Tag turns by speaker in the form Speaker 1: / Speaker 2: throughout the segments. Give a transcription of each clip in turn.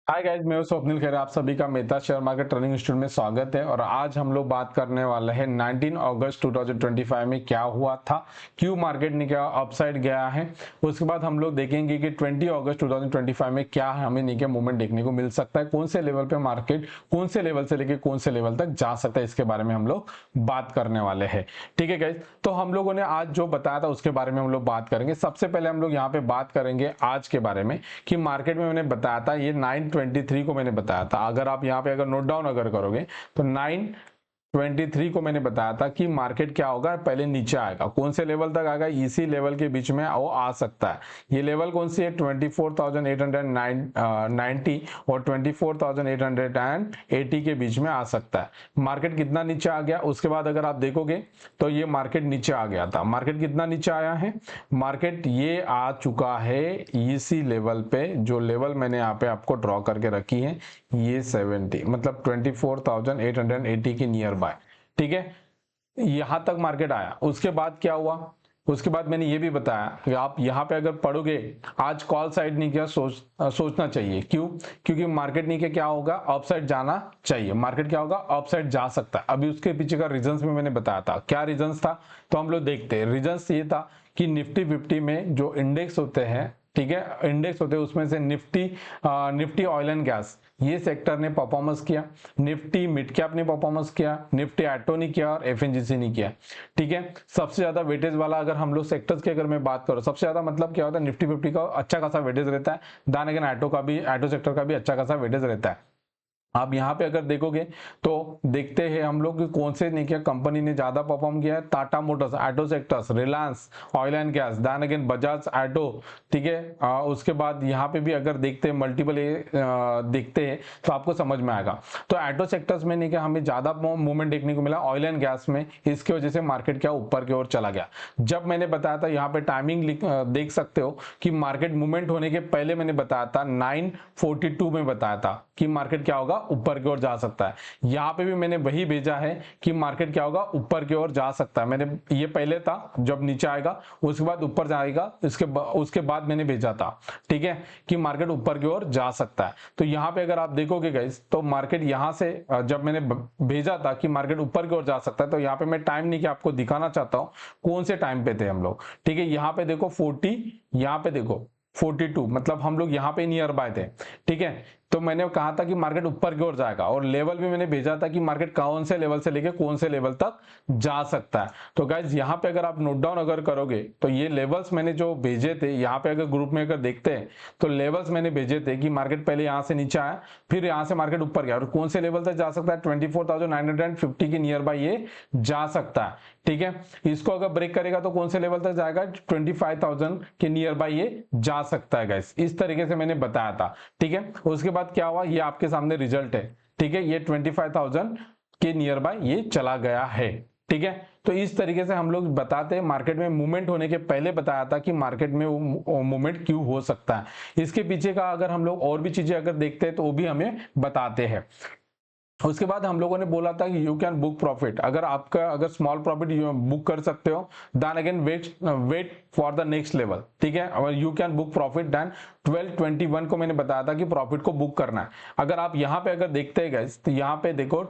Speaker 1: Hi guys, मैं हूं स्वप्निल खैर। आप सभी का Mehta share market training institute में स्वागत है। और आज हम लोग बात करने वाले हैं 19 अगस्त 2025 में क्या हुआ था, क्यों मार्केट ने क्या अपसाइड गया है। उसके बाद हम लोग देखेंगे कि 20 अगस्त 2025 में क्या हमें नीचे मूवमेंट देखने को मिल सकता है, कौन से लेवल पे मार्केट कौन से लेवल से लेकर कौन से लेवल तक जा सकता है, इसके बारे में हम लोग बात करने वाले हैं। ठीक है गाइस, तो हम लोगों ने आज जो बताया था उसके बारे में हम लोग बात करेंगे। सबसे पहले हम लोग यहाँ पे बात करेंगे आज के बारे में कि मार्केट में मैंने बताया था ये 923 को मैंने बताया था। अगर आप यहाँ पे अगर नोट डाउन अगर करोगे तो 923 को मैंने बताया था कि मार्केट क्या होगा, पहले नीचे आएगा, कौन से लेवल तक आएगा, इसी लेवल के बीच में वो आ सकता है। ये लेवल कौन सी है, 24,890 और 24,880 के बीच में आ सकता है। मार्केट कितना नीचे आ गया, उसके बाद अगर आप देखोगे तो ये मार्केट नीचे आ गया था। मार्केट कितना नीचे आया है, मार्केट ये आ चुका है इसी लेवल पे, जो लेवल मैंने यहाँ पे आपको ड्रॉ करके रखी है, ये 70 मतलब 24,880 के नियर बाय। ठीक है, यहां तक मार्केट आया। उसके बाद क्या हुआ, उसके बाद मैंने ये भी बताया कि आप यहाँ पे अगर पढ़ोगे, आज कॉल साइड नहीं क्या सोचना चाहिए। क्यों, क्योंकि मार्केट नहीं क्या होगा, अपसाइड जाना चाहिए। मार्केट क्या होगा, अपसाइड जा सकता है। अभी उसके पीछे का रीजंस भी मैंने बताया था। क्या रीजंस था, तो हम लोग देखते हैं। रीजंस ये था कि निफ्टी 50 में जो इंडेक्स होते हैं, ठीक है, इंडेक्स होते हैं, उसमें से निफ्टी ऑयल एंड गैस ये सेक्टर ने परफॉर्मेंस किया, निफ्टी मिड कैप ने परफॉर्मेंस किया, निफ्टी ऑटो ने किया और एफएनजीसी ने किया। ठीक है, सबसे ज्यादा वेटेज वाला अगर हम लोग सेक्टर्स की अगर मैं बात करूं, सबसे ज्यादा मतलब क्या होता है, निफ्टी 50 का अच्छा खासा वेटेज रहता है। दान अगेन ऑटो सेक्टर का भी अच्छा खासा वेटेज रहता है। आप यहाँ पे अगर देखोगे तो देखते हैं हम लोग कि कौन से ने क्या कंपनी ने ज्यादा परफॉर्म किया है। Tata Motors, auto sectors, Reliance, oil and gas, than again Bajaj auto. ठीक है, उसके बाद यहाँ पे भी अगर देखते हैं मल्टीपल देखते हैं तो आपको समझ में आएगा। तो ऑटो सेक्टर्स में नहीं क्या हमें ज्यादा मूवमेंट देखने को मिला, ऑयल एंड गैस में, इसकी वजह से मार्केट क्या ऊपर की ओर चला गया। जब मैंने बताया था यहाँ पे टाइमिंग देख सकते हो कि मार्केट मूवमेंट होने के पहले मैंने बताया था 942 में बताया था कि मार्केट क्या होगा, ऊपर की ओर जा सकता है। यहां पे भी मैंने वही भेजा है कि मार्केट क्या होगा, ऊपर की ओर जा सकता है। मैंने ये पहले था, जब नीचे आएगा उसके बाद ऊपर जाएगा, उसके बाद मैंने भेजा था। ठीक है, कि मार्केट ऊपर की ओर जा सकता है। तो यहां पे अगर आप देखोगे गाइस, तो मार्केट यहां से जब मैंने भेजा था कि मार्केट ऊपर की ओर जा सकता है, तो यहाँ पे मैं टाइम नहीं कि आपको दिखाना चाहता हूं कौन से टाइम पे थे हम लोग। ठीक है, यहाँ पे देखो 40, यहाँ पे देखो 42, मतलब हम लोग यहाँ पे नियर बाय थे। ठीक है, तो मैंने कहा था कि मार्केट ऊपर की ओर जाएगा और लेवल भी मैंने भेजा था कि मार्केट कौन से लेवल से लेके कौन से लेवल तक जा सकता है। तो गाइज यहाँ पे अगर आप नोट डाउन अगर करोगे तो ये लेवल्स मैंने जो भेजे थे, यहाँ पे अगर ग्रुप में अगर देखते हैं तो लेवल्स मैंने भेजे थे कि मार्केट पहले यहाँ से नीचे आया, फिर यहाँ से मार्केट ऊपर गया और कौन से लेवल तक जा सकता है, 24,950 के नियर बाय ये जा सकता है। ठीक है, इसको अगर ब्रेक करेगा तो कौन से लेवल तक जाएगा, 25,000 के नियर बाय ये जा सकता है गाइस। इस तरीके से मैंने बताया था। ठीक है, उसके बाद क्या हुआ, ये आपके सामने रिजल्ट है। ठीक है, ये 25,000 के नियर बाय ये चला गया है। ठीक है, तो इस तरीके से हम लोग बताते हैं। मार्केट में मूवमेंट होने के पहले बताया था कि मार्केट में मूवमेंट क्यों हो सकता है। इसके पीछे का अगर हम लोग और भी चीजें अगर देखते हैं तो वो भी हमें बताते हैं। उसके बाद हम लोगों ने बोला था कि यू कैन बुक प्रॉफिट, अगर आपका अगर स्मॉल प्रॉफिट बुक कर सकते हो, then again wait for the next level. ठीक है, और you can book profit then 1221 को मैंने बताया था कि प्रॉफिट को बुक करना है। अगर आप यहाँ पे अगर देखते हैं गाइस, तो यहाँ पे देखो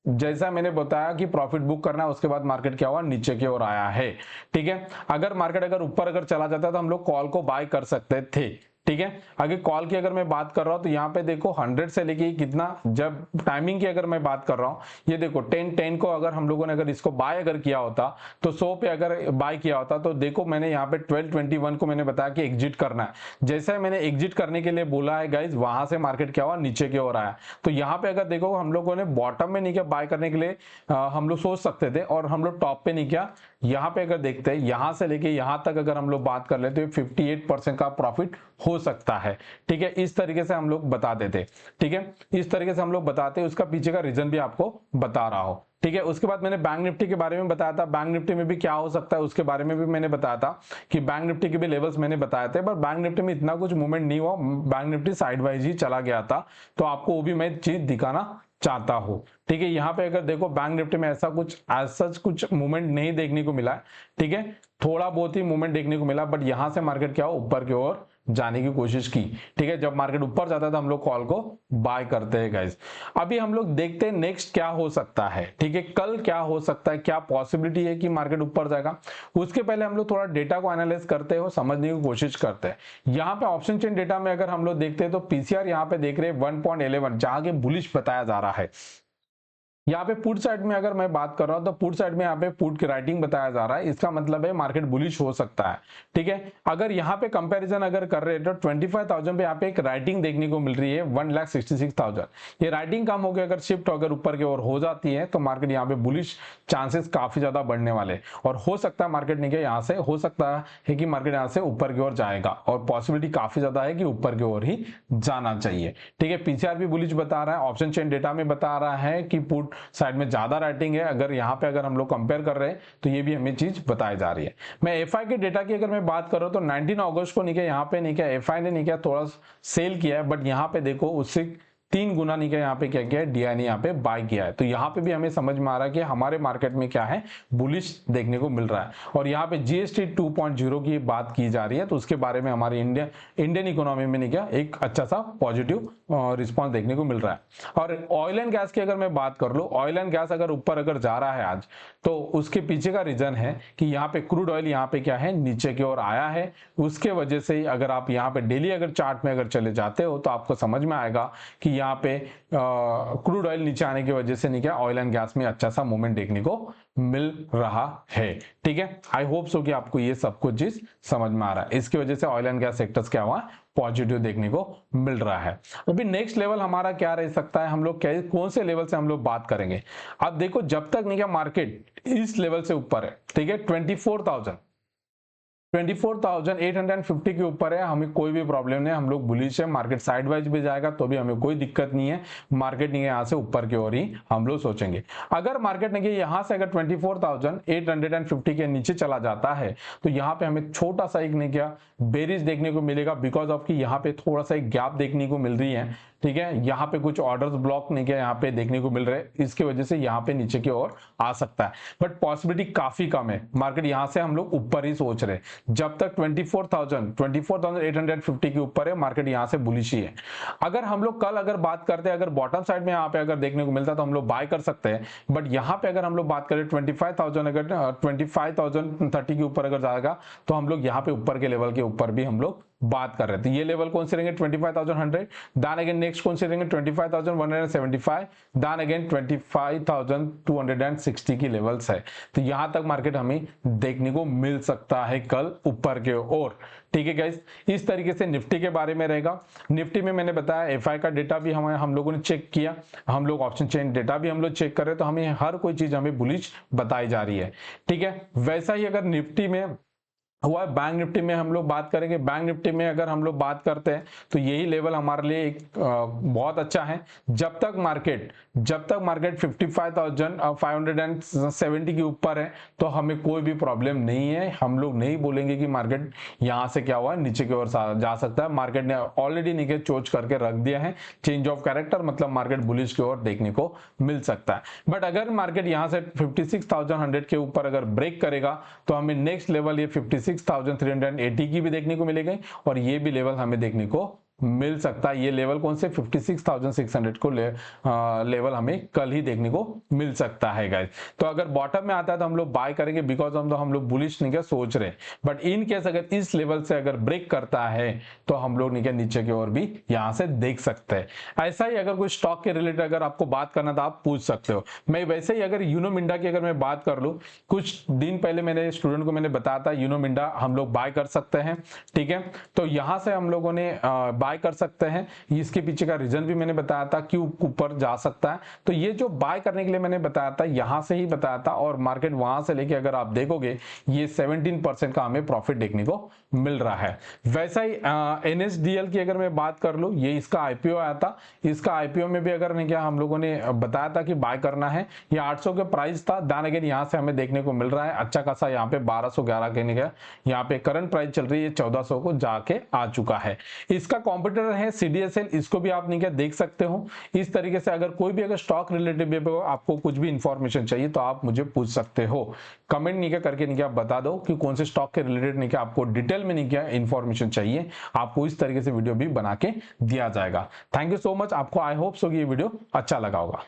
Speaker 1: जैसा मैंने बताया कि प्रॉफिट बुक करना है, उसके बाद मार्केट क्या हुआ, नीचे की ओर आया है। ठीक है, अगर मार्केट अगर ऊपर अगर चला जाता तो हम लोग कॉल को बाय कर सकते थे। ठीक है, आगे कॉल की अगर मैं बात कर रहा हूं तो यहाँ पे देखो 100 से लेके कितना, जब टाइमिंग की अगर मैं बात कर रहा हूं, ये देखो 10 को अगर हम लोगों ने अगर इसको बाय अगर किया होता तो 100 पे अगर बाय किया होता तो देखो मैंने यहाँ पे 1221 को मैंने बताया कि एग्जिट करना है। जैसे मैंने एग्जिट करने के लिए बोला है गाइज, वहां से मार्केट क्या हुआ, नीचे की ओर आया। तो यहाँ पे अगर देखो हम लोगों ने बॉटम में नहीं किया बाय करने के लिए, हम लोग सोच सकते थे, और हम लोग टॉप पे नहीं किया। यहाँ पे अगर देखते हैं, यहां से लेके यहां तक अगर हम लोग बात कर लेते तो 58% का प्रॉफिट हो सकता है। ठीक है, इस तरीके से हम लोग बताते थे। ठीक है, इस तरीके से हम लोग बताते हैं, उसका पीछे का रीजन भी आपको बता रहा हूं। ठीक है, उसके बाद मैंने बैंक निफ्टी के बारे में बताया था, बैंक निफ्टी में भी क्या हो सकता है उसके बारे में भी मैंने बताया था कि बैंक निफ्टी के भी लेवल्स मैंने बताए थे, पर बैंक निफ्टी में इतना कुछ मूवमेंट नहीं हुआ, बैंक निफ्टी साइडवाइज ही चला गया था। तो आपको वो भी मैं चीज दिखाना चाहता हूं। ठीक है, यहाँ पे अगर देखो बैंक निफ्टी में ऐसा कुछ सच कुछ मूवमेंट नहीं देखने को मिला। ठीक है, थोड़ा बहुत ही मूवमेंट देखने को मिला, बट यहां से मार्केट क्या हो, ऊपर की ओर जाने की कोशिश की। ठीक है, जब मार्केट ऊपर जाता है तो हम लोग कॉल को बाय करते हैं गाइस। अभी हम लोग देखते हैं नेक्स्ट क्या हो सकता है। ठीक है, कल क्या हो सकता है, क्या पॉसिबिलिटी है कि मार्केट ऊपर जाएगा। उसके पहले हम लोग थोड़ा डेटा को एनालाइज करते हो, समझने की कोशिश करते हैं। यहाँ पे ऑप्शन चेन डेटा में अगर हम लोग देखते हैं तो पीसीआर यहाँ पे देख रहे हैं 1.11, जहां के बुलिश बताया जा रहा है। यहाँ पे पुट साइड में अगर मैं बात कर रहा हूं तो पुट साइड में यहाँ पे पुट की राइटिंग बताया जा रहा है, इसका मतलब है मार्केट बुलिश हो सकता है। ठीक है, अगर यहाँ पे कंपैरिजन अगर कर रहे हैं तो 25,000 पे यहाँ पे एक राइटिंग देखने को मिल रही है 1,66,000। ये राइटिंग कम हो गया, अगर शिफ्ट अगर ऊपर की ओर हो जाती है तो मार्केट यहाँ पे बुलिश चांसेस काफी ज्यादा बढ़ने वाले, और हो सकता है मार्केट नीचे यहाँ से हो सकता है कि मार्केट यहाँ से ऊपर की ओर जाएगा, और पॉसिबिलिटी काफी ज्यादा है कि ऊपर की ओर ही जाना चाहिए। ठीक है, पीसीआर भी बुलिश बता रहा है, ऑप्शन चेन डेटा में बता रहा है कि पुट साइड में ज्यादा राइटिंग है। अगर यहाँ पे अगर हम लोग कंपेयर कर रहे हैं तो ये भी हमें चीज बताई जा रही है। मैं एफआई के डेटा की अगर मैं बात कर रहा हूं तो 19 अगस्त को नहीं किया, यहाँ पे नहीं किया, एफआई ने नहीं किया, थोड़ा सेल किया है, बट यहाँ पे देखो उससे 3 गुना नहीं किया, यहाँ पे क्या किया है, डीआई ने यहाँ पे बाय किया है। तो यहाँ पे भी हमें समझ में आ रहा है कि हमारे मार्केट में क्या है, बुलिश देखने को मिल रहा है। और यहाँ पे जीएसटी 2.0 की बात की जा रही है, तो उसके बारे में हमारे इंडियन इकोनॉमी में नहीं क्या एक अच्छा सा पॉजिटिव रिस्पॉन्स देखने को मिल रहा है। और ऑयल एंड गैस की अगर मैं बात कर लूँ, ऑयल एंड गैस अगर ऊपर अगर जा रहा है आज, तो उसके पीछे का रीजन है कि यहाँ पे क्रूड ऑयल यहाँ पे क्या है, नीचे की ओर आया है। उसके वजह से अगर आप यहाँ पे डेली अगर चार्ट में अगर चले जाते हो तो आपको समझ में आएगा कि यहाँ पे क्रूड ऑयल नीचे आने की वजह से नहीं क्या ऑयल एंड गैस में अच्छा सा मूवमेंट देखने को मिल रहा है। ठीक है, आई होप सो कि आपको ये सब कुछ चीज समझ में आ रहा है। इसकी वजह से ऑयल एंड गैस सेक्टर्स क्या हुआ, पॉजिटिव देखने को मिल रहा है। अभी नेक्स्ट लेवल हमारा क्या रह सकता है, हम लोग क्या कौन से लेवल से हम लोग बात करेंगे। अब देखो जब तक नहीं क्या मार्केट इस लेवल से ऊपर है, ठीक है 24,850 के ऊपर है, हमें कोई भी प्रॉब्लम नहीं है, हम लोग बुलिश है। मार्केट साइडवाइज भी जाएगा तो भी हमें कोई दिक्कत नहीं है, मार्केट नहीं है यहाँ से ऊपर की ओर ही हम लोग सोचेंगे। अगर मार्केट नहीं यहाँ से अगर 24,850 के नीचे चला जाता है तो यहाँ पे हमें छोटा सा एक नहीं क्या बेरिश देखने को मिलेगा, बिकॉज ऑफ कि यहाँ पे थोड़ा सा एक गैप देखने को मिल रही है। ठीक है, यहाँ पे कुछ ऑर्डर्स ब्लॉक नहीं क्या यहाँ पे देखने को मिल रहे हैं, इसकी वजह से यहाँ पे नीचे की ओर आ सकता है, बट पॉसिबिलिटी काफी कम है। मार्केट यहाँ से हम लोग ऊपर ही सोच रहे हैं, जब तक 24,850 के ऊपर है मार्केट यहाँ से बुलिश ही है। अगर हम लोग कल अगर बात करते हैं, अगर बॉटम साइड में यहाँ पे अगर देखने को मिलता है तो हम लोग बाय कर सकते हैं, बट यहाँ पे अगर हम लोग बात करें 25,000 अगर 25,030 के ऊपर अगर जाएगा तो हम लोग यहाँ पे ऊपर के लेवल के ऊपर भी हम लोग बात कर रहे थे। ये लेवल कौन से रहेंगे 25,100, दान अगेन नेक्स्ट कौन से रहेंगे 25,175, दान अगेन 25,260 की लेवल्स है। तो यहां तक मार्केट हमें देखने को मिल सकता है कल ऊपर के ओर। ठीक है गाइस, इस तरीके से निफ्टी के बारे में रहेगा। निफ्टी में मैंने बताया एफआई का डेटा भी हम लोगों ने चेक किया, हम लोग ऑप्शन चेन डेटा भी हम लोग चेक कर रहे हैं, तो हमें हर कोई चीज हमें बुलिश बताई जा रही है। ठीक है, वैसा ही अगर निफ्टी में हुआ है, बैंक निफ्टी में हम लोग बात करेंगे। बैंक निफ्टी में अगर हम लोग बात करते हैं तो यही लेवल हमारे लिए एक बहुत अच्छा है। जब तक मार्केट 55,570 के ऊपर है तो हमें कोई भी प्रॉब्लम नहीं है। हम लोग नहीं बोलेंगे कि मार्केट यहां से क्या हुआ नीचे की ओर जा सकता है। मार्केट ने ऑलरेडी नीचे चोच करके रख दिया है, चेंज ऑफ कैरेक्टर, मतलब मार्केट बुलिश की ओर देखने को मिल सकता है। बट अगर मार्केट यहां से 56,100 के ऊपर अगर ब्रेक करेगा तो हमें नेक्स्ट लेवल ये 56,380 की भी देखने को मिलेगी, और ये भी लेवल हमें देखने को मिल सकता है। ये लेवल कौन से 56,600 को लेवल हमें कल ही देखने को मिल सकता है गाइस। तो अगर बॉटम में आता है तो हम लोग बाय करेंगे, बिकॉज हम लोग बुलिश नहीं क्या सोच रहे, बट इन केस अगर इस लेवल से अगर ब्रेक करता है तो हम लोग नहीं क्या नीचे की ओर भी यहां से देख सकते हैं। ऐसा ही अगर कोई स्टॉक के रिलेटेड अगर आपको बात करना तो आप पूछ सकते हो। मैं वैसे ही अगर यूनो मिंडा की अगर मैं बात कर लूं, कुछ दिन पहले मैंने स्टूडेंट को मैंने बताया था यूनो मिंडा हम लोग बाय कर सकते हैं। ठीक है, तो यहां से हम लोगों ने बाय कर सकते हैं। इसके पीछे का रीजन भी मैंने बताया था कि ऊपर जा सकता है। तो ये जो बाय करने के लिए मैंने बताया था यहां से ही बताया था, और मार्केट वहां से लेके अगर आप देखोगे ये 17% का हमें प्रॉफिट देखने को मिल रहा है। वैसा ही एनएसडीएल की अगर मैं बात कर लूं, ये इसका आईपीओ आया था। इसका आईपीओ में भी अगर नहीं क्या हम लोगों ने बताया था कि बाय करना है। ये 800 के प्राइस था, दान अगेन यहां से हमें देखने को मिल रहा है अच्छा खासा, यहाँ पे 1211 के नहीं, यहाँ पे करंट प्राइस चल रही है 1400 को जाके आ चुका है। इसका कॉम्पिटिटर है CDSL, इसको भी आप नहीं क्या देख सकते हो। इस तरीके से अगर कोई भी अगर स्टॉक रिलेटेड आपको कुछ भी इंफॉर्मेशन चाहिए तो आप मुझे पूछ सकते हो। कमेंट नहीं क्या करके नहीं क्या बता दो कि कौन से स्टॉक के रिलेटेड नहीं क्या आपको डिटेल में नहीं क्या इंफॉर्मेशन चाहिए, आपको इस तरीके से वीडियो भी बना के दिया जाएगा। Thank you so much. आपको आई होप सो कि ये वीडियो अच्छा लगा होगा।